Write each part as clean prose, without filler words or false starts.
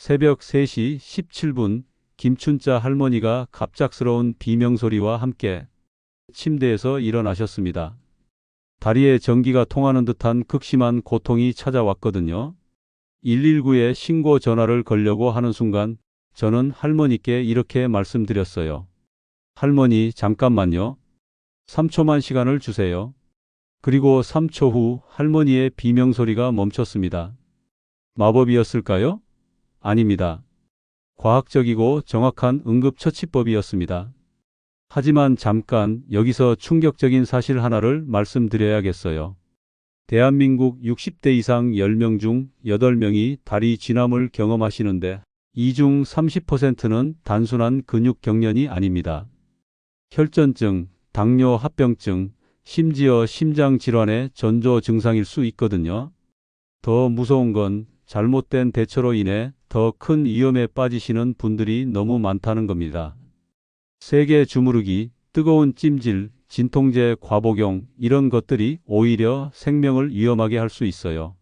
새벽 3시 17분 김춘자 할머니가 갑작스러운 비명소리와 함께 침대에서 일어나셨습니다. 다리에 전기가 통하는 듯한 극심한 고통이 찾아왔거든요. 119에 신고 전화를 걸려고 하는 순간 저는 할머니께 이렇게 말씀드렸어요. 할머니, 잠깐만요. 3초만 시간을 주세요. 그리고 3초 후 할머니의 비명소리가 멈췄습니다. 마법이었을까요? 아닙니다. 과학적이고 정확한 응급처치법이었습니다. 하지만 잠깐 여기서 충격적인 사실 하나를 말씀드려야겠어요. 대한민국 60대 이상 10명 중 8명이 다리 쥐남을 경험하시는데 이 중 30%는 단순한 근육 경련이 아닙니다. 혈전증, 당뇨, 합병증, 심지어 심장질환의 전조 증상일 수 있거든요. 더 무서운 건 잘못된 대처로 인해 더 큰 위험에 빠지시는 분들이 너무 많다는 겁니다. 세게 주무르기, 뜨거운 찜질, 진통제 과복용 이런 것들이 오히려 생명을 위험하게 할 수 있어요.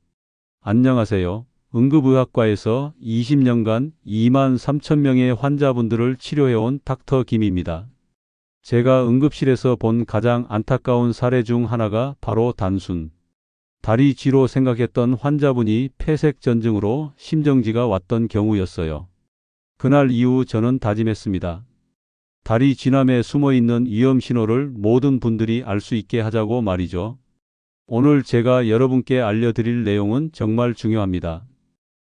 안녕하세요. 응급의학과에서 20년간 2만 3천 명의 환자분들을 치료해온 닥터 김입니다. 제가 응급실에서 본 가장 안타까운 사례 중 하나가 바로 단순 다리 쥐로 생각했던 환자분이 폐색전증으로 심정지가 왔던 경우였어요. 그날 이후 저는 다짐했습니다. 다리 쥐남에 숨어있는 위험 신호를 모든 분들이 알 수 있게 하자고 말이죠. 오늘 제가 여러분께 알려드릴 내용은 정말 중요합니다.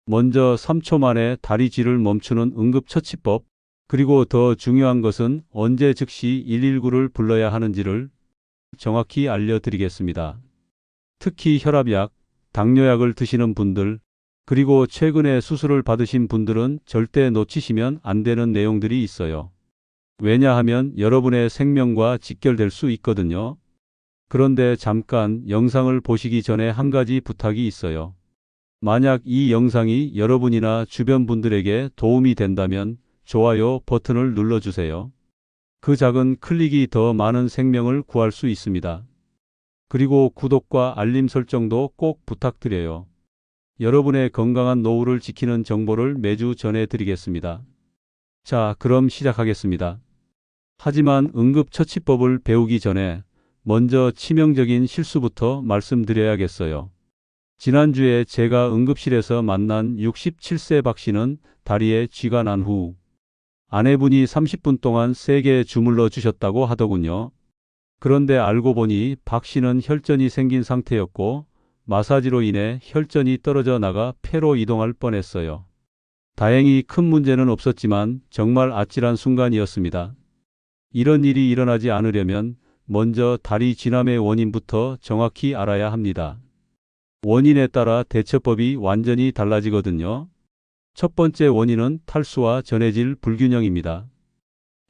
먼저 3초 만에 다리 쥐를 멈추는 응급처치법, 그리고 더 중요한 것은 언제 즉시 119를 불러야 하는지를 정확히 알려드리겠습니다. 특히 혈압약, 당뇨약을 드시는 분들, 그리고 최근에 수술을 받으신 분들은 절대 놓치시면 안 되는 내용들이 있어요. 왜냐하면 여러분의 생명과 직결될 수 있거든요. 그런데 잠깐 영상을 보시기 전에 한 가지 부탁이 있어요. 만약 이 영상이 여러분이나 주변 분들에게 도움이 된다면 좋아요 버튼을 눌러주세요. 그 작은 클릭이 더 많은 생명을 구할 수 있습니다. 그리고 구독과 알림 설정도 꼭 부탁드려요. 여러분의 건강한 노후를 지키는 정보를 매주 전해드리겠습니다. 자, 그럼 시작하겠습니다. 하지만 응급처치법을 배우기 전에 먼저 치명적인 실수부터 말씀드려야겠어요. 지난주에 제가 응급실에서 만난 67세 박 씨는 다리에 쥐가 난 후 아내분이 30분 동안 세게 주물러 주셨다고 하더군요. 그런데 알고 보니 박 씨는 혈전이 생긴 상태였고 마사지로 인해 혈전이 떨어져 나가 폐로 이동할 뻔했어요. 다행히 큰 문제는 없었지만 정말 아찔한 순간이었습니다. 이런 일이 일어나지 않으려면 먼저 다리 쥐남의 원인부터 정확히 알아야 합니다. 원인에 따라 대처법이 완전히 달라지거든요. 첫 번째 원인은 탈수와 전해질 불균형입니다.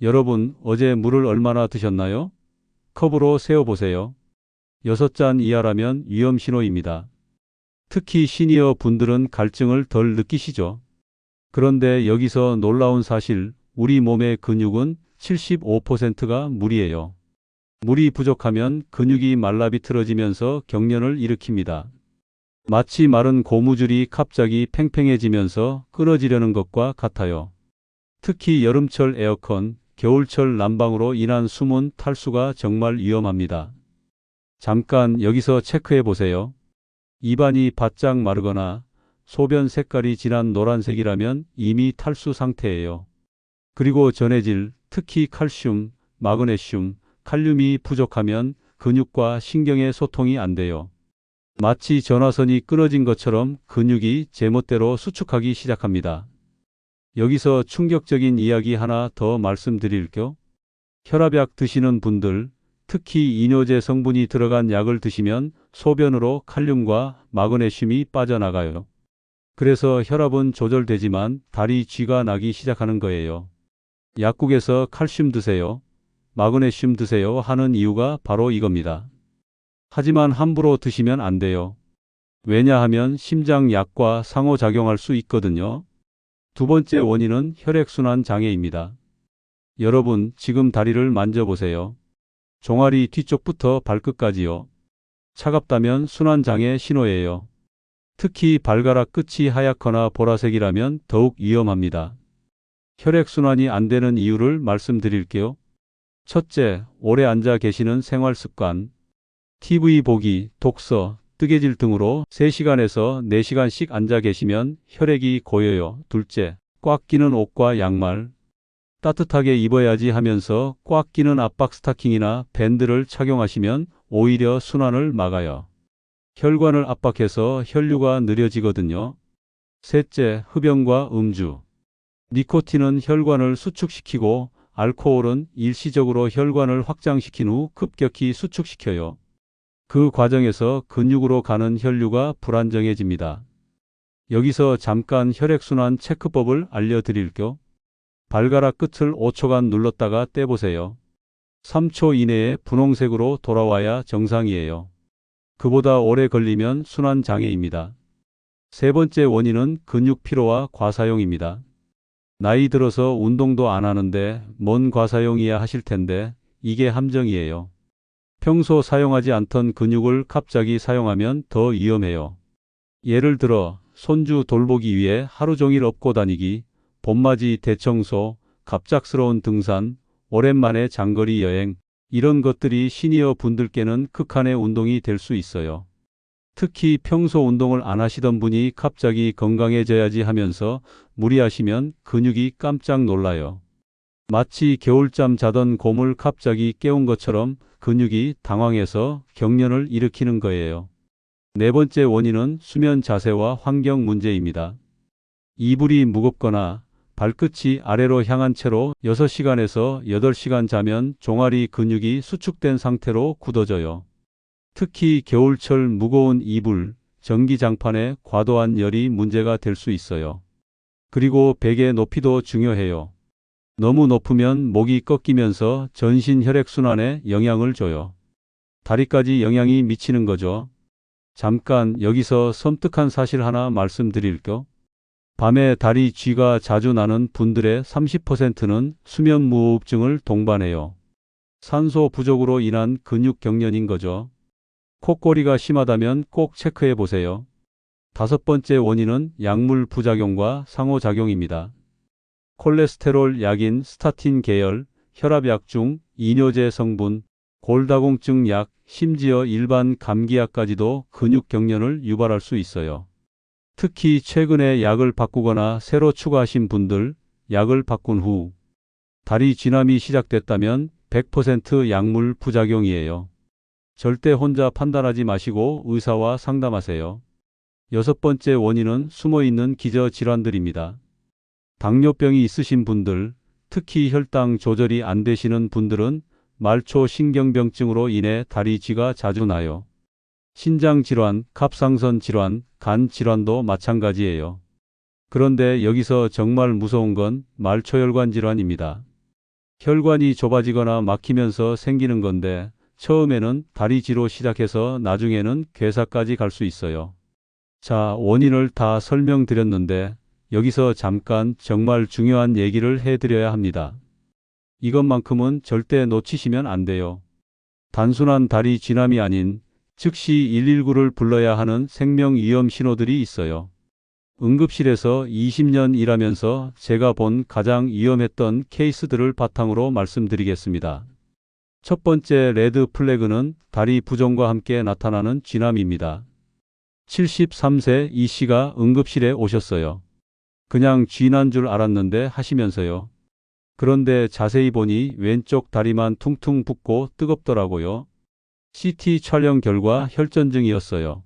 여러분, 어제 물을 얼마나 드셨나요? 컵으로 세어보세요. 6잔 이하라면 위험 신호입니다. 특히 시니어 분들은 갈증을 덜 느끼시죠? 그런데 여기서 놀라운 사실, 우리 몸의 근육은 75%가 물이에요. 물이 부족하면 근육이 말라비틀어지면서 경련을 일으킵니다. 마치 마른 고무줄이 갑자기 팽팽해지면서 끊어지려는 것과 같아요. 특히 여름철 에어컨, 겨울철 난방으로 인한 숨은 탈수가 정말 위험합니다. 잠깐 여기서 체크해 보세요. 입안이 바짝 마르거나 소변 색깔이 진한 노란색이라면 이미 탈수 상태예요. 그리고 전해질, 특히 칼슘, 마그네슘, 칼륨이 부족하면 근육과 신경의 소통이 안 돼요. 마치 전화선이 끊어진 것처럼 근육이 제멋대로 수축하기 시작합니다. 여기서 충격적인 이야기 하나 더 말씀드릴게요. 혈압약 드시는 분들, 특히 이뇨제 성분이 들어간 약을 드시면 소변으로 칼륨과 마그네슘이 빠져나가요. 그래서 혈압은 조절되지만 다리 쥐가 나기 시작하는 거예요. 약국에서 칼슘 드세요, 마그네슘 드세요 하는 이유가 바로 이겁니다. 하지만 함부로 드시면 안 돼요. 왜냐하면 심장약과 상호작용할 수 있거든요. 두 번째 원인은 혈액순환 장애입니다. 여러분, 지금 다리를 만져보세요. 종아리 뒤쪽부터 발끝까지요. 차갑다면 순환장애 신호예요. 특히 발가락 끝이 하얗거나 보라색이라면 더욱 위험합니다. 혈액순환이 안 되는 이유를 말씀드릴게요. 첫째, 오래 앉아 계시는 생활 습관. TV 보기, 독서, 뜨개질 등으로 3시간에서 4시간씩 앉아 계시면 혈액이 고여요. 둘째, 꽉 끼는 옷과 양말. 따뜻하게 입어야지 하면서 꽉 끼는 압박 스타킹이나 밴드를 착용하시면 오히려 순환을 막아요. 혈관을 압박해서 혈류가 느려지거든요. 셋째, 흡연과 음주. 니코틴은 혈관을 수축시키고 알코올은 일시적으로 혈관을 확장시킨 후 급격히 수축시켜요. 그 과정에서 근육으로 가는 혈류가 불안정해집니다. 여기서 잠깐 혈액순환 체크법을 알려드릴게요. 발가락 끝을 5초간 눌렀다가 떼보세요. 3초 이내에 분홍색으로 돌아와야 정상이에요. 그보다 오래 걸리면 순환 장애입니다. 세 번째 원인은 근육 피로와 과사용입니다. 나이 들어서 운동도 안 하는데 뭔 과사용이야 하실 텐데 이게 함정이에요. 평소 사용하지 않던 근육을 갑자기 사용하면 더 위험해요. 예를 들어 손주 돌보기 위해 하루 종일 업고 다니기, 봄맞이 대청소, 갑작스러운 등산, 오랜만에 장거리 여행, 이런 것들이 시니어 분들께는 극한의 운동이 될 수 있어요. 특히 평소 운동을 안 하시던 분이 갑자기 건강해져야지 하면서 무리하시면 근육이 깜짝 놀라요. 마치 겨울잠 자던 곰을 갑자기 깨운 것처럼 근육이 당황해서 경련을 일으키는 거예요. 네 번째 원인은 수면 자세와 환경 문제입니다. 이불이 무겁거나 발끝이 아래로 향한 채로 6시간에서 8시간 자면 종아리 근육이 수축된 상태로 굳어져요. 특히 겨울철 무거운 이불, 전기장판에 과도한 열이 문제가 될 수 있어요. 그리고 베개 높이도 중요해요. 너무 높으면 목이 꺾이면서 전신 혈액순환에 영향을 줘요. 다리까지 영향이 미치는 거죠. 잠깐 여기서 섬뜩한 사실 하나 말씀드릴게요. 밤에 다리 쥐가 자주 나는 분들의 30%는 수면무호흡증을 동반해요. 산소 부족으로 인한 근육 경련인 거죠. 콧골이가 심하다면 꼭 체크해 보세요. 다섯 번째 원인은 약물 부작용과 상호작용입니다. 콜레스테롤 약인 스타틴 계열, 혈압약 중 이뇨제 성분, 골다공증 약, 심지어 일반 감기약까지도 근육 경련을 유발할 수 있어요. 특히 최근에 약을 바꾸거나 새로 추가하신 분들, 약을 바꾼 후 다리 쥐남이 시작됐다면 100% 약물 부작용이에요. 절대 혼자 판단하지 마시고 의사와 상담하세요. 여섯 번째 원인은 숨어있는 기저질환들입니다. 당뇨병이 있으신 분들, 특히 혈당 조절이 안 되시는 분들은 말초 신경병증으로 인해 다리 쥐가 자주 나요. 신장질환, 갑상선 질환, 간 질환도 마찬가지예요. 그런데 여기서 정말 무서운 건 말초혈관 질환입니다. 혈관이 좁아지거나 막히면서 생기는 건데 처음에는 다리쥐로 시작해서 나중에는 괴사까지 갈 수 있어요. 자, 원인을 다 설명드렸는데 여기서 잠깐 정말 중요한 얘기를 해드려야 합니다. 이것만큼은 절대 놓치시면 안 돼요. 단순한 다리 쥐남이 아닌 즉시 119를 불러야 하는 생명위험 신호들이 있어요. 응급실에서 20년 일하면서 제가 본 가장 위험했던 케이스들을 바탕으로 말씀드리겠습니다. 첫 번째 레드 플래그는 다리 부종과 함께 나타나는 쥐남입니다. 73세 이 씨가 응급실에 오셨어요. 그냥 쥐난 줄 알았는데 하시면서요. 그런데 자세히 보니 왼쪽 다리만 퉁퉁 붓고 뜨겁더라고요. CT 촬영 결과 혈전증이었어요.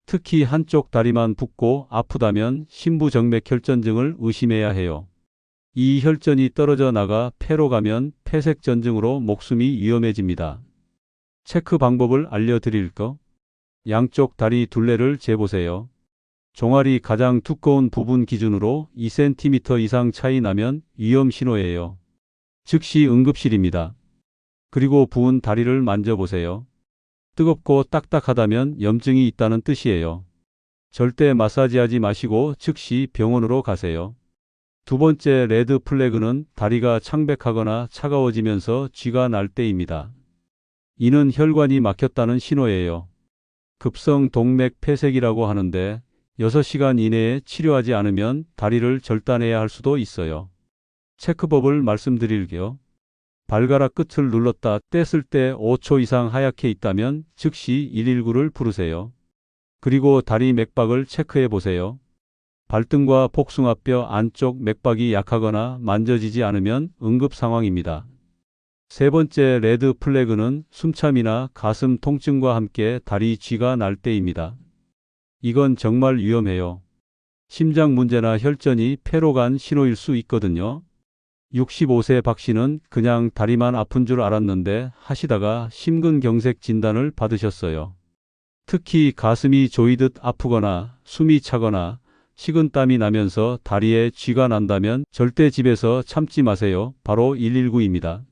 특히 한쪽 다리만 붓고 아프다면 심부정맥혈전증을 의심해야 해요. 이 혈전이 떨어져 나가 폐로 가면 폐색전증으로 목숨이 위험해집니다. 체크 방법을 알려드릴까? 양쪽 다리 둘레를 재보세요. 종아리 가장 두꺼운 부분 기준으로 2cm 이상 차이 나면 위험 신호예요. 즉시 응급실입니다. 그리고 부은 다리를 만져보세요. 뜨겁고 딱딱하다면 염증이 있다는 뜻이에요. 절대 마사지하지 마시고 즉시 병원으로 가세요. 두 번째 레드 플래그는 다리가 창백하거나 차가워지면서 쥐가 날 때입니다. 이는 혈관이 막혔다는 신호예요. 급성 동맥 폐색이라고 하는데 6시간 이내에 치료하지 않으면 다리를 절단해야 할 수도 있어요. 체크법을 말씀드릴게요. 발가락 끝을 눌렀다 뗐을 때 5초 이상 하얗게 있다면 즉시 119를 부르세요. 그리고 다리 맥박을 체크해 보세요. 발등과 복숭아뼈 안쪽 맥박이 약하거나 만져지지 않으면 응급 상황입니다. 세 번째 레드 플래그는 숨참이나 가슴 통증과 함께 다리 쥐가 날 때입니다. 이건 정말 위험해요. 심장 문제나 혈전이 폐로 간 신호일 수 있거든요. 65세 박 씨는 그냥 다리만 아픈 줄 알았는데 하시다가 심근경색 진단을 받으셨어요. 특히 가슴이 조이듯 아프거나 숨이 차거나 식은땀이 나면서 다리에 쥐가 난다면 절대 집에서 참지 마세요. 바로 119입니다.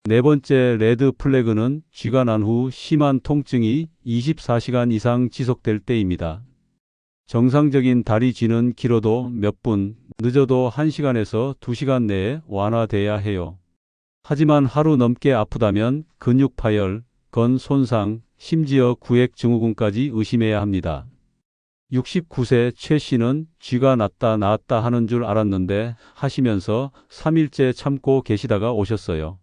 네 번째 레드 플래그는 쥐가 난 후 심한 통증이 24시간 이상 지속될 때입니다. 정상적인 다리 쥐는 길어도 몇 분, 늦어도 1시간에서 2시간 내에 완화돼야 해요. 하지만 하루 넘게 아프다면 근육 파열, 건 손상, 심지어 구획 증후군까지 의심해야 합니다. 69세 최 씨는 쥐가 나았다 하는 줄 알았는데 하시면서 3일째 참고 계시다가 오셨어요.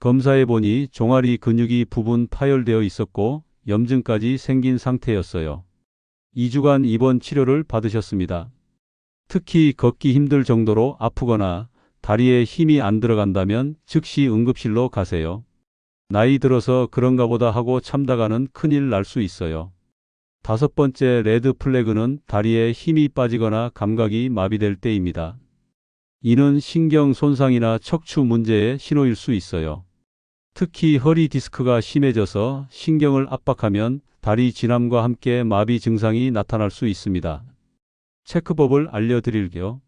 검사해 보니 종아리 근육이 부분 파열되어 있었고 염증까지 생긴 상태였어요. 2주간 입원 치료를 받으셨습니다. 특히 걷기 힘들 정도로 아프거나 다리에 힘이 안 들어간다면 즉시 응급실로 가세요. 나이 들어서 그런가 보다 하고 참다가는 큰일 날 수 있어요. 다섯 번째 레드 플래그는 다리에 힘이 빠지거나 감각이 마비될 때입니다. 이는 신경 손상이나 척추 문제의 신호일 수 있어요. 특히 허리 디스크가 심해져서 신경을 압박하면 다리 진함과 함께 마비 증상이 나타날 수 있습니다. 체크법을 알려드릴게요.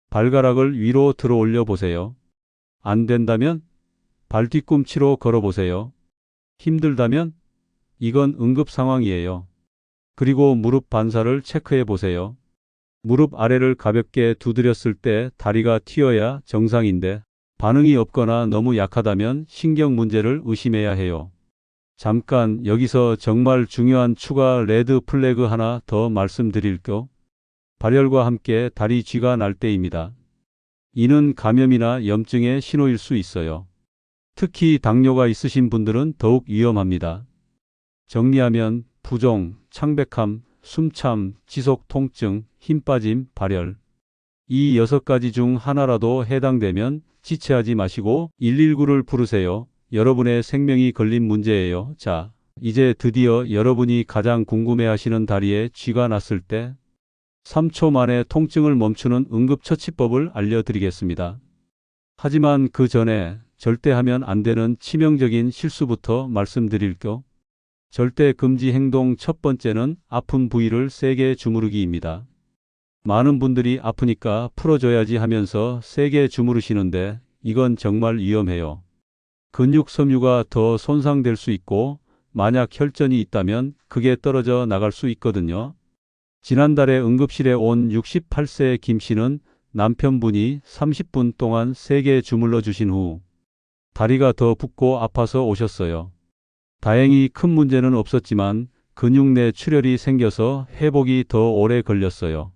발가락을 위로 들어 올려 보세요. 안 된다면 발 뒤꿈치로 걸어 보세요. 힘들다면 이건 응급 상황이에요. 그리고 무릎 반사를 체크해 보세요. 무릎 아래를 가볍게 두드렸을 때 다리가 튀어야 정상인데 반응이 없거나 너무 약하다면 신경 문제를 의심해야 해요. 잠깐 여기서 정말 중요한 추가 레드 플래그 하나 더 말씀드릴게요. 발열과 함께 다리 쥐가 날 때입니다. 이는 감염이나 염증의 신호일 수 있어요. 특히 당뇨가 있으신 분들은 더욱 위험합니다. 정리하면 부종, 창백함, 숨참, 지속 통증, 힘 빠짐, 발열. 이 6가지 중 하나라도 해당되면 지체하지 마시고 119를 부르세요. 여러분의 생명이 걸린 문제예요. 자, 이제 드디어 여러분이 가장 궁금해하시는 다리에 쥐가 났을 때 3초 만에 통증을 멈추는 응급처치법을 알려드리겠습니다. 하지만 그 전에 절대 하면 안 되는 치명적인 실수부터 말씀드릴게요. 절대 금지 행동 첫 번째는 아픈 부위를 세게 주무르기입니다. 많은 분들이 아프니까 풀어줘야지 하면서 세게 주무르시는데 이건 정말 위험해요. 근육 섬유가 더 손상될 수 있고 만약 혈전이 있다면 그게 떨어져 나갈 수 있거든요. 지난달에 응급실에 온 68세 김 씨는 남편분이 30분 동안 세게 주물러 주신 후 다리가 더 붓고 아파서 오셨어요. 다행히 큰 문제는 없었지만 근육 내 출혈이 생겨서 회복이 더 오래 걸렸어요.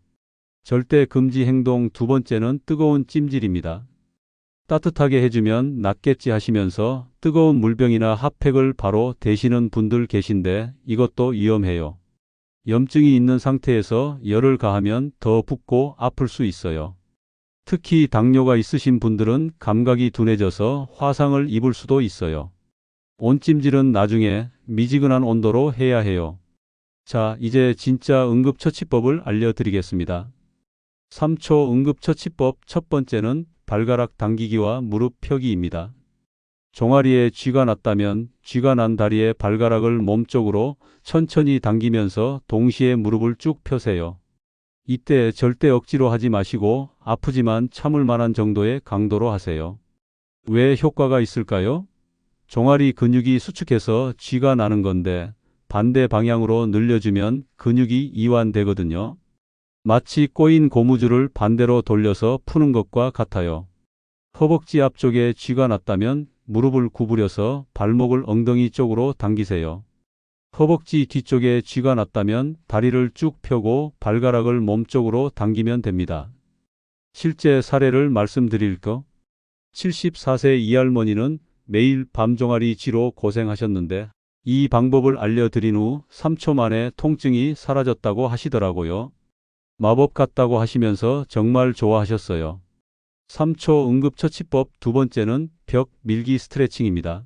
절대 금지 행동 두 번째는 뜨거운 찜질입니다. 따뜻하게 해주면 낫겠지 하시면서 뜨거운 물병이나 핫팩을 바로 대시는 분들 계신데 이것도 위험해요. 염증이 있는 상태에서 열을 가하면 더 붓고 아플 수 있어요. 특히 당뇨가 있으신 분들은 감각이 둔해져서 화상을 입을 수도 있어요. 온찜질은 나중에 미지근한 온도로 해야 해요. 자, 이제 진짜 응급처치법을 알려드리겠습니다. 3초 응급처치법 첫 번째는 발가락 당기기와 무릎 펴기입니다. 종아리에 쥐가 났다면 쥐가 난 다리의 발가락을 몸쪽으로 천천히 당기면서 동시에 무릎을 쭉 펴세요. 이때 절대 억지로 하지 마시고 아프지만 참을 만한 정도의 강도로 하세요. 왜 효과가 있을까요? 종아리 근육이 수축해서 쥐가 나는 건데 반대 방향으로 늘려주면 근육이 이완되거든요. 마치 꼬인 고무줄을 반대로 돌려서 푸는 것과 같아요. 허벅지 앞쪽에 쥐가 났다면 무릎을 구부려서 발목을 엉덩이 쪽으로 당기세요. 허벅지 뒤쪽에 쥐가 났다면 다리를 쭉 펴고 발가락을 몸쪽으로 당기면 됩니다. 실제 사례를 말씀드릴까? 74세 이 할머니는 매일 밤종아리 쥐로 고생하셨는데 이 방법을 알려드린 후 3초 만에 통증이 사라졌다고 하시더라고요. 마법 같다고 하시면서 정말 좋아하셨어요. 3초 응급처치법 두 번째는 벽 밀기 스트레칭입니다.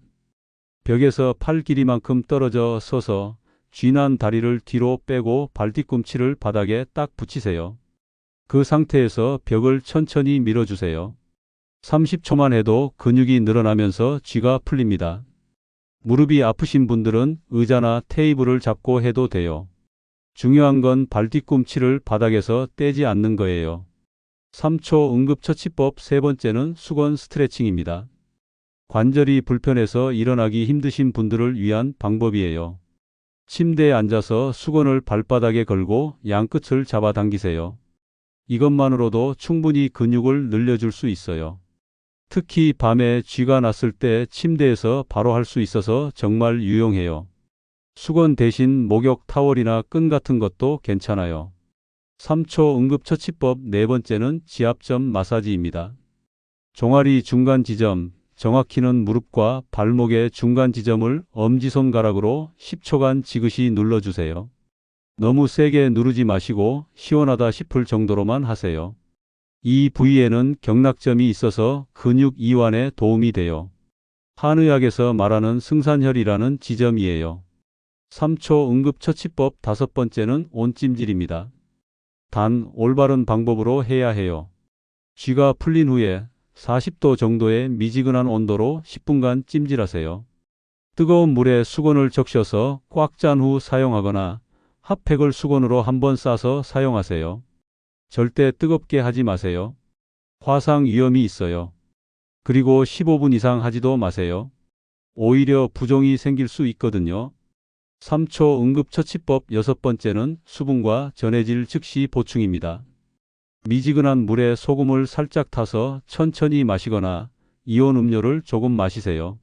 벽에서 팔 길이만큼 떨어져 서서 쥐난 다리를 뒤로 빼고 발뒤꿈치를 바닥에 딱 붙이세요. 그 상태에서 벽을 천천히 밀어주세요. 30초만 해도 근육이 늘어나면서 쥐가 풀립니다. 무릎이 아프신 분들은 의자나 테이블을 잡고 해도 돼요. 중요한 건 발뒤꿈치를 바닥에서 떼지 않는 거예요. 3초 응급처치법 세 번째는 수건 스트레칭입니다. 관절이 불편해서 일어나기 힘드신 분들을 위한 방법이에요. 침대에 앉아서 수건을 발바닥에 걸고 양끝을 잡아당기세요. 이것만으로도 충분히 근육을 늘려줄 수 있어요. 특히 밤에 쥐가 났을 때 침대에서 바로 할 수 있어서 정말 유용해요. 수건 대신 목욕 타월이나 끈 같은 것도 괜찮아요. 3초 응급처치법 네 번째는 지압점 마사지입니다. 종아리 중간 지점, 정확히는 무릎과 발목의 중간 지점을 엄지손가락으로 10초간 지그시 눌러주세요. 너무 세게 누르지 마시고 시원하다 싶을 정도로만 하세요. 이 부위에는 경락점이 있어서 근육 이완에 도움이 돼요. 한의학에서 말하는 승산혈이라는 지점이에요. 3초 응급처치법 다섯 번째는 온찜질입니다. 단 올바른 방법으로 해야 해요. 쥐가 풀린 후에 40도 정도의 미지근한 온도로 10분간 찜질하세요. 뜨거운 물에 수건을 적셔서 꽉 짠 후 사용하거나 핫팩을 수건으로 한번 싸서 사용하세요. 절대 뜨겁게 하지 마세요. 화상 위험이 있어요. 그리고 15분 이상 하지도 마세요. 오히려 부종이 생길 수 있거든요. 3초 응급처치법 여섯 번째는 수분과 전해질 즉시 보충입니다. 미지근한 물에 소금을 살짝 타서 천천히 마시거나 이온 음료를 조금 마시세요.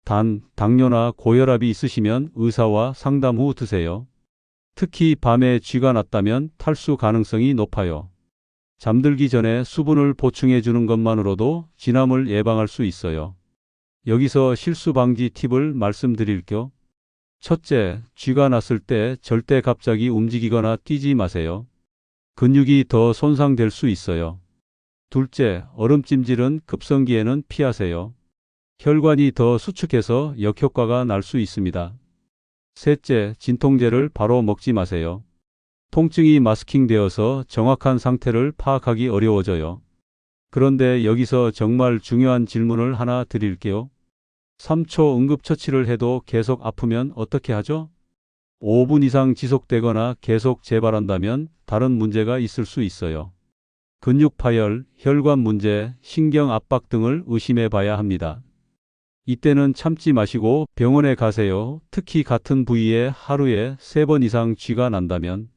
단, 당뇨나 고혈압이 있으시면 의사와 상담 후 드세요. 특히 밤에 쥐가 났다면 탈수 가능성이 높아요. 잠들기 전에 수분을 보충해 주는 것만으로도 진함을 예방할 수 있어요. 여기서 실수 방지 팁을 말씀드릴게요. 첫째, 쥐가 났을 때 절대 갑자기 움직이거나 뛰지 마세요. 근육이 더 손상될 수 있어요. 둘째, 얼음찜질은 급성기에는 피하세요. 혈관이 더 수축해서 역효과가 날 수 있습니다. 셋째, 진통제를 바로 먹지 마세요. 통증이 마스킹되어서 정확한 상태를 파악하기 어려워져요. 그런데 여기서 정말 중요한 질문을 하나 드릴게요. 3초 응급처치를 해도 계속 아프면 어떻게 하죠? 5분 이상 지속되거나 계속 재발한다면 다른 문제가 있을 수 있어요. 근육 파열, 혈관 문제, 신경 압박 등을 의심해 봐야 합니다. 이때는 참지 마시고 병원에 가세요. 특히 같은 부위에 하루에 3번 이상 쥐가 난다면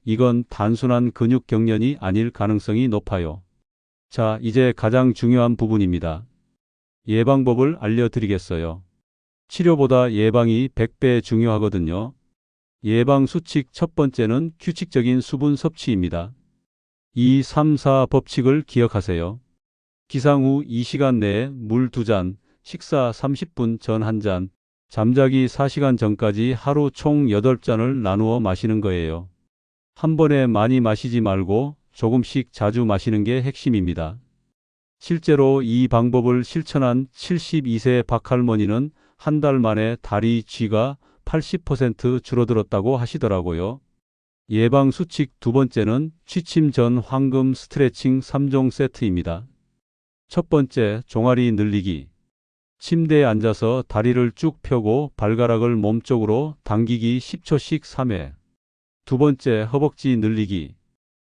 이건 단순한 근육 경련이 아닐 가능성이 높아요. 자, 이제 가장 중요한 부분입니다. 예방법을 알려드리겠어요. 치료보다 예방이 100배 중요하거든요. 예방 수칙 첫 번째는 규칙적인 수분 섭취입니다. 2, 3, 4 법칙을 기억하세요. 기상 후 2시간 내에 물 2잔, 식사 30분 전 1잔, 잠자기 4시간 전까지 하루 총 8잔을 나누어 마시는 거예요. 한 번에 많이 마시지 말고 조금씩 자주 마시는 게 핵심입니다. 실제로 이 방법을 실천한 72세 박할머니는 한 달 만에 다리 쥐가 80% 줄어들었다고 하시더라고요. 예방 수칙 두 번째는 취침 전 황금 스트레칭 3종 세트입니다. 첫 번째, 종아리 늘리기. 침대에 앉아서 다리를 쭉 펴고 발가락을 몸쪽으로 당기기 10초씩 3회. 두 번째, 허벅지 늘리기.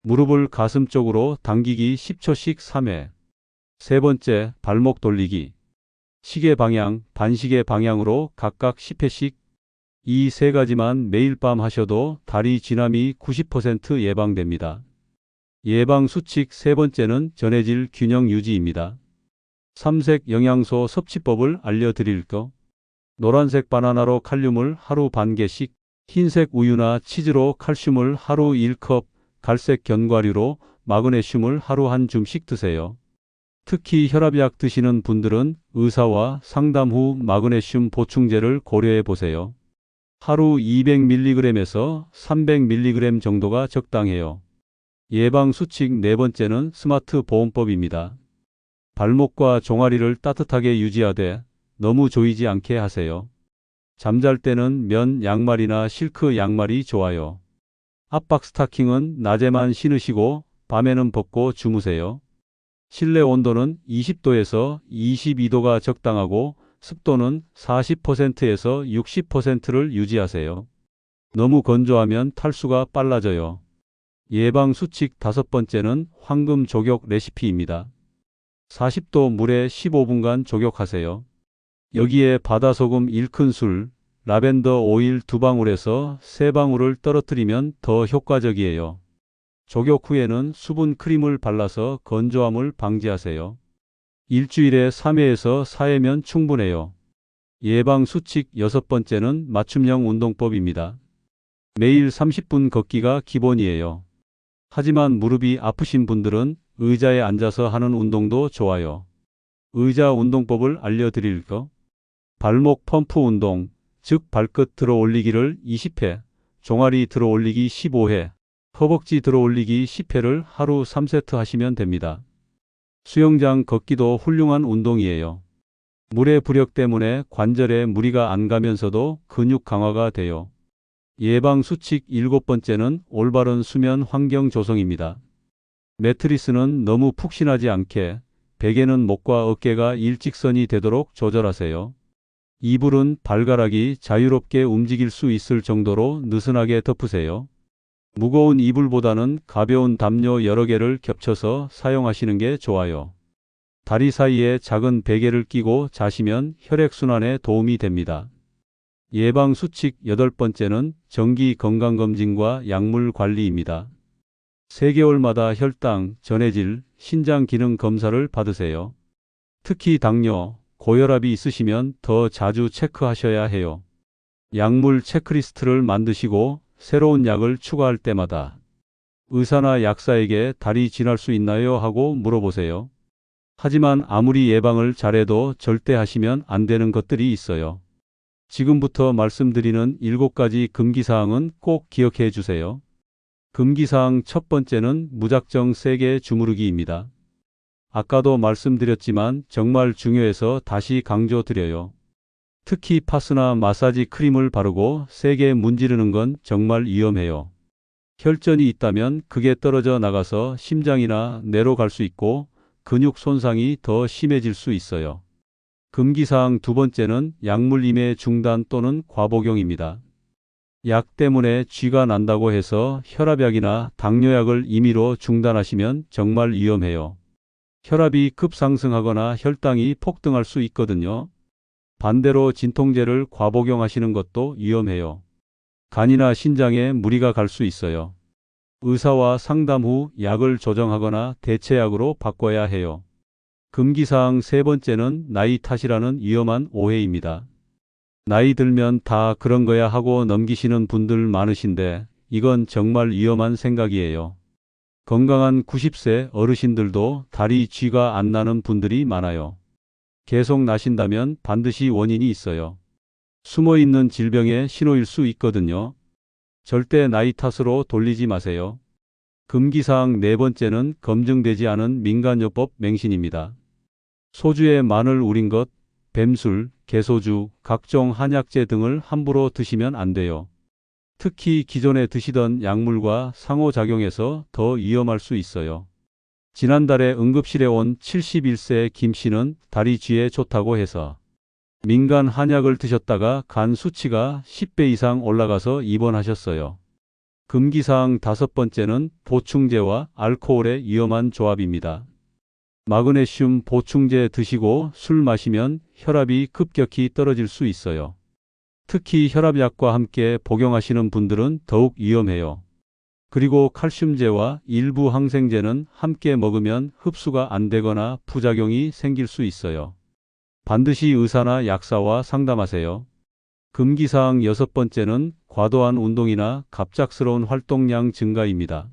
무릎을 가슴 쪽으로 당기기 10초씩 3회. 세 번째, 발목 돌리기. 시계 방향, 반시계 방향으로 각각 10회씩. 이 세 가지만 매일 밤 하셔도 다리 쥐남이 90% 예방됩니다. 예방 수칙 세 번째는 전해질 균형 유지입니다. 삼색 영양소 섭취법을 알려드릴까? 노란색 바나나로 칼륨을 하루 반 개씩, 흰색 우유나 치즈로 칼슘을 하루 1컵, 갈색 견과류로 마그네슘을 하루 한 줌씩 드세요. 특히 혈압약 드시는 분들은 의사와 상담 후 마그네슘 보충제를 고려해 보세요. 하루 200mg에서 300mg 정도가 적당해요. 예방 수칙 네 번째는 스마트 보온법입니다. 발목과 종아리를 따뜻하게 유지하되 너무 조이지 않게 하세요. 잠잘 때는 면 양말이나 실크 양말이 좋아요. 압박 스타킹은 낮에만 신으시고 밤에는 벗고 주무세요. 실내 온도는 20도에서 22도가 적당하고 습도는 40%에서 60%를 유지하세요. 너무 건조하면 탈수가 빨라져요. 예방 수칙 다섯 번째는 황금 조격 레시피입니다. 40도 물에 15분간 조격하세요. 여기에 바다소금 1큰술, 라벤더 오일 2방울에서 3방울을 떨어뜨리면 더 효과적이에요. 조격 후에는 수분 크림을 발라서 건조함을 방지하세요. 일주일에 3회에서 4회면 충분해요. 예방 수칙 여섯 번째는 맞춤형 운동법입니다. 매일 30분 걷기가 기본이에요. 하지만 무릎이 아프신 분들은 의자에 앉아서 하는 운동도 좋아요. 의자 운동법을 알려드릴까? 발목 펌프 운동, 즉 발끝 들어 올리기를 20회, 종아리 들어 올리기 15회, 허벅지 들어 올리기 10회를 하루 3세트 하시면 됩니다. 수영장 걷기도 훌륭한 운동이에요. 물의 부력 때문에 관절에 무리가 안 가면서도 근육 강화가 돼요. 예방 수칙 일곱 번째는 올바른 수면 환경 조성입니다. 매트리스는 너무 푹신하지 않게, 베개는 목과 어깨가 일직선이 되도록 조절하세요. 이불은 발가락이 자유롭게 움직일 수 있을 정도로 느슨하게 덮으세요. 무거운 이불보다는 가벼운 담요 여러 개를 겹쳐서 사용하시는 게 좋아요. 다리 사이에 작은 베개를 끼고 자시면 혈액순환에 도움이 됩니다. 예방 수칙 여덟 번째는 정기 건강검진과 약물 관리입니다. 3개월마다 혈당, 전해질, 신장 기능 검사를 받으세요. 특히 당뇨, 고혈압이 있으시면 더 자주 체크하셔야 해요. 약물 체크리스트를 만드시고 새로운 약을 추가할 때마다 의사나 약사에게 달이 지날 수 있나요? 하고 물어보세요. 하지만 아무리 예방을 잘해도 절대 하시면 안 되는 것들이 있어요. 지금부터 말씀드리는 7가지 금기사항은 꼭 기억해 주세요. 금기사항 첫 번째는 무작정 세게 주무르기입니다. 아까도 말씀드렸지만 정말 중요해서 다시 강조드려요. 특히 파스나 마사지 크림을 바르고 세게 문지르는 건 정말 위험해요. 혈전이 있다면 그게 떨어져 나가서 심장이나 뇌로 갈 수 있고 근육 손상이 더 심해질 수 있어요. 금기사항 두 번째는 약물 임해 중단 또는 과복용입니다. 약 때문에 쥐가 난다고 해서 혈압약이나 당뇨약을 임의로 중단하시면 정말 위험해요. 혈압이 급상승하거나 혈당이 폭등할 수 있거든요. 반대로 진통제를 과복용하시는 것도 위험해요. 간이나 신장에 무리가 갈 수 있어요. 의사와 상담 후 약을 조정하거나 대체약으로 바꿔야 해요. 금기사항 세 번째는 나이 탓이라는 위험한 오해입니다. 나이 들면 다 그런 거야 하고 넘기시는 분들 많으신데 이건 정말 위험한 생각이에요. 건강한 90세 어르신들도 다리 쥐가 안 나는 분들이 많아요. 계속 나신다면 반드시 원인이 있어요. 숨어있는 질병의 신호일 수 있거든요. 절대 나이 탓으로 돌리지 마세요. 금기사항 네 번째는 검증되지 않은 민간요법 맹신입니다. 소주에 마늘 우린 것, 뱀술, 개소주, 각종 한약재 등을 함부로 드시면 안 돼요. 특히 기존에 드시던 약물과 상호작용해서 더 위험할 수 있어요. 지난달에 응급실에 온 71세 김 씨는 다리 쥐에 좋다고 해서 민간 한약을 드셨다가 간 수치가 10배 이상 올라가서 입원하셨어요. 금기사항 다섯 번째는 보충제와 알코올의 위험한 조합입니다. 마그네슘 보충제 드시고 술 마시면 혈압이 급격히 떨어질 수 있어요. 특히 혈압약과 함께 복용하시는 분들은 더욱 위험해요. 그리고 칼슘제와 일부 항생제는 함께 먹으면 흡수가 안 되거나 부작용이 생길 수 있어요. 반드시 의사나 약사와 상담하세요. 금기사항 6번째는 과도한 운동이나 갑작스러운 활동량 증가입니다.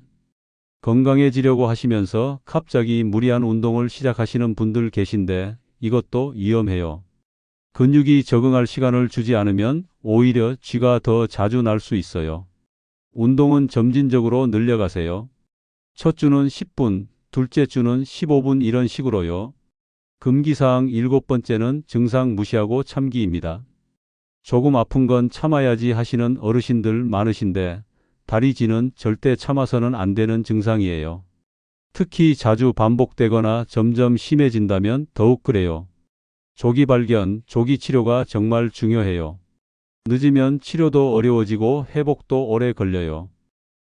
건강해지려고 하시면서 갑자기 무리한 운동을 시작하시는 분들 계신데 이것도 위험해요. 근육이 적응할 시간을 주지 않으면 오히려 쥐가 더 자주 날 수 있어요. 운동은 점진적으로 늘려가세요. 첫 주는 10분, 둘째 주는 15분 이런 식으로요. 금기사항 7번째는 증상 무시하고 참기입니다. 조금 아픈 건 참아야지 하시는 어르신들 많으신데 다리 쥐는 절대 참아서는 안 되는 증상이에요. 특히 자주 반복되거나 점점 심해진다면 더욱 그래요. 조기 발견, 조기 치료가 정말 중요해요. 늦으면 치료도 어려워지고 회복도 오래 걸려요.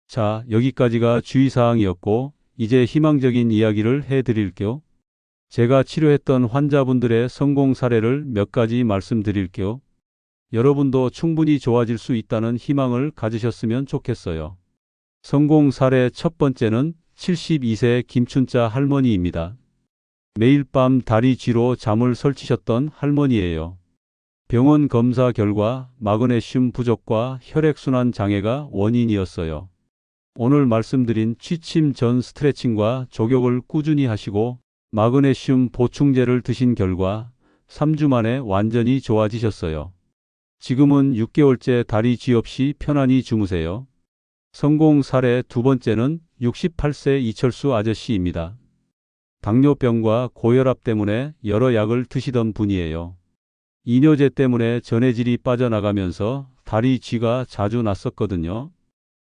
자, 여기까지가 주의사항이었고 이제 희망적인 이야기를 해드릴게요. 제가 치료했던 환자분들의 성공 사례를 몇 가지 말씀드릴게요. 여러분도 충분히 좋아질 수 있다는 희망을 가지셨으면 좋겠어요. 성공 사례 첫 번째는 72세 김춘자 할머니입니다. 매일 밤 다리 쥐로 잠을 설치셨던 할머니예요. 병원 검사 결과 마그네슘 부족과 혈액순환 장애가 원인이었어요. 오늘 말씀드린 취침 전 스트레칭과 족욕을 꾸준히 하시고 마그네슘 보충제를 드신 결과 3주 만에 완전히 좋아지셨어요. 지금은 6개월째 다리 쥐 없이 편안히 주무세요. 성공 사례 두 번째는 68세 이철수 아저씨입니다. 당뇨병과 고혈압 때문에 여러 약을 드시던 분이에요. 이뇨제 때문에 전해질이 빠져나가면서 다리 쥐가 자주 났었거든요.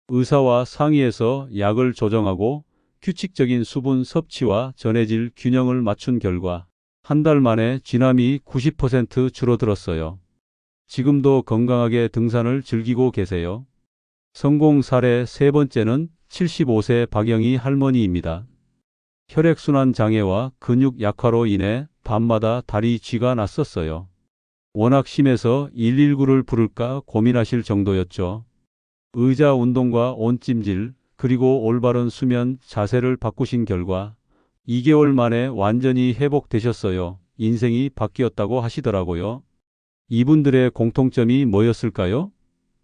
의사와 상의해서 약을 조정하고 규칙적인 수분 섭취와 전해질 균형을 맞춘 결과 한 달 만에 쥐남이 90% 줄어들었어요. 지금도 건강하게 등산을 즐기고 계세요. 성공 사례 세 번째는 75세 박영희 할머니입니다. 혈액순환 장애와 근육 약화로 인해 밤마다 다리 쥐가 났었어요. 워낙 심해서 119를 부를까 고민하실 정도였죠. 의자 운동과 온찜질, 그리고 올바른 수면 자세를 바꾸신 결과 2개월 만에 완전히 회복되셨어요. 인생이 바뀌었다고 하시더라고요. 이분들의 공통점이 뭐였을까요?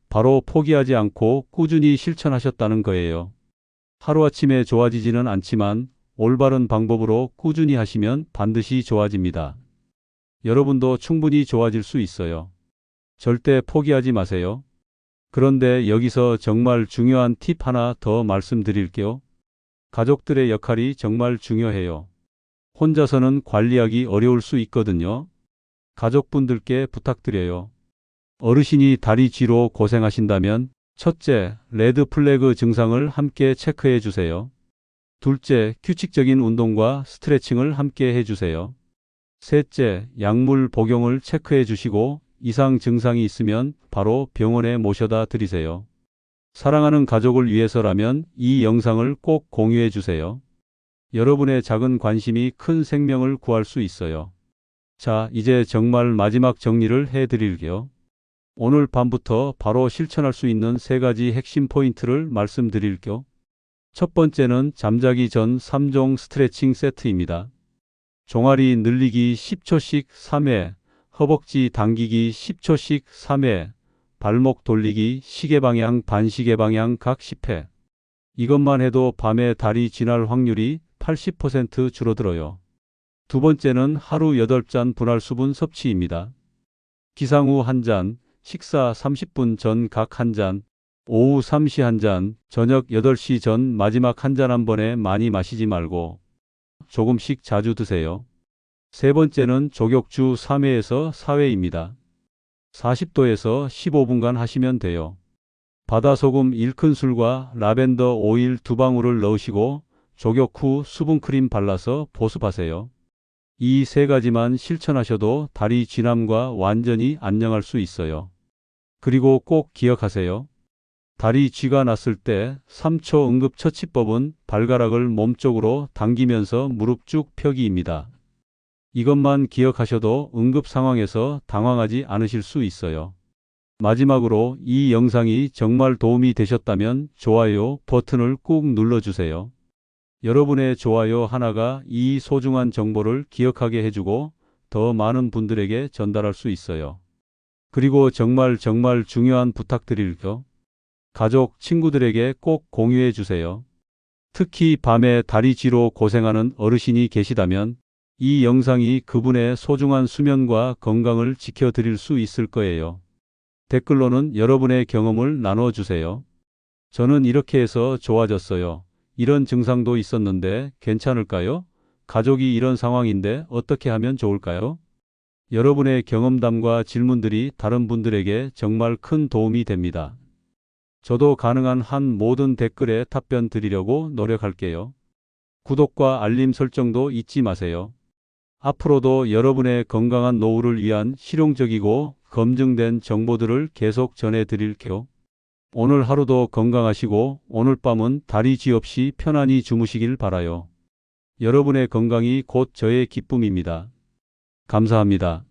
바로 포기하지 않고 꾸준히 실천하셨다는 거예요. 하루아침에 좋아지지는 않지만 올바른 방법으로 꾸준히 하시면 반드시 좋아집니다. 여러분도 충분히 좋아질 수 있어요. 절대 포기하지 마세요. 그런데 여기서 정말 중요한 팁 하나 더 말씀드릴게요. 가족들의 역할이 정말 중요해요. 혼자서는 관리하기 어려울 수 있거든요. 가족분들께 부탁드려요. 어르신이 다리 쥐로 고생하신다면 첫째, 레드 플래그 증상을 함께 체크해 주세요. 둘째, 규칙적인 운동과 스트레칭을 함께 해주세요. 셋째, 약물 복용을 체크해 주시고 이상 증상이 있으면 바로 병원에 모셔다 드리세요. 사랑하는 가족을 위해서라면 이 영상을 꼭 공유해 주세요. 여러분의 작은 관심이 큰 생명을 구할 수 있어요. 자, 이제 정말 마지막 정리를 해드릴게요. 오늘 밤부터 바로 실천할 수 있는 3가지 핵심 포인트를 말씀드릴게요. 첫 번째는 잠자기 전 3종 스트레칭 세트입니다. 종아리 늘리기 10초씩 3회, 허벅지 당기기 10초씩 3회, 발목 돌리기 시계방향 반시계방향 각 10회. 이것만 해도 밤에 다리 쥐날 확률이 80% 줄어들어요. 두 번째는 하루 8잔 분할 수분 섭취입니다. 기상 후 1잔, 식사 30분 전 각 1잔, 오후 3시 1잔, 저녁 8시 전 마지막 1잔 한 번에 많이 마시지 말고 조금씩 자주 드세요. 세 번째는 족욕주 3회에서 4회입니다. 40도에서 15분간 하시면 돼요. 바다소금 1큰술과 라벤더 오일 2방울을 넣으시고 족욕 후 수분크림 발라서 보습하세요. 이 3가지만 실천하셔도 다리 쥐남과 완전히 안녕할 수 있어요. 그리고 꼭 기억하세요. 다리 쥐가 났을 때 3초 응급처치법은 발가락을 몸쪽으로 당기면서 무릎 쭉 펴기입니다. 이것만 기억하셔도 응급 상황에서 당황하지 않으실 수 있어요. 마지막으로 이 영상이 정말 도움이 되셨다면 좋아요 버튼을 꾹 눌러주세요. 여러분의 좋아요 하나가 이 소중한 정보를 기억하게 해주고 더 많은 분들에게 전달할 수 있어요. 그리고 정말 중요한 부탁드릴게요. 가족, 친구들에게 꼭 공유해 주세요. 특히 밤에 다리 쥐로 고생하는 어르신이 계시다면 이 영상이 그분의 소중한 수면과 건강을 지켜드릴 수 있을 거예요. 댓글로는 여러분의 경험을 나눠주세요. 저는 이렇게 해서 좋아졌어요. 이런 증상도 있었는데 괜찮을까요? 가족이 이런 상황인데 어떻게 하면 좋을까요? 여러분의 경험담과 질문들이 다른 분들에게 정말 큰 도움이 됩니다. 저도 가능한 한 모든 댓글에 답변 드리려고 노력할게요. 구독과 알림 설정도 잊지 마세요. 앞으로도 여러분의 건강한 노후를 위한 실용적이고 검증된 정보들을 계속 전해드릴게요. 오늘 하루도 건강하시고 오늘 밤은 다리 쥐 없이 편안히 주무시길 바라요. 여러분의 건강이 곧 저의 기쁨입니다. 감사합니다.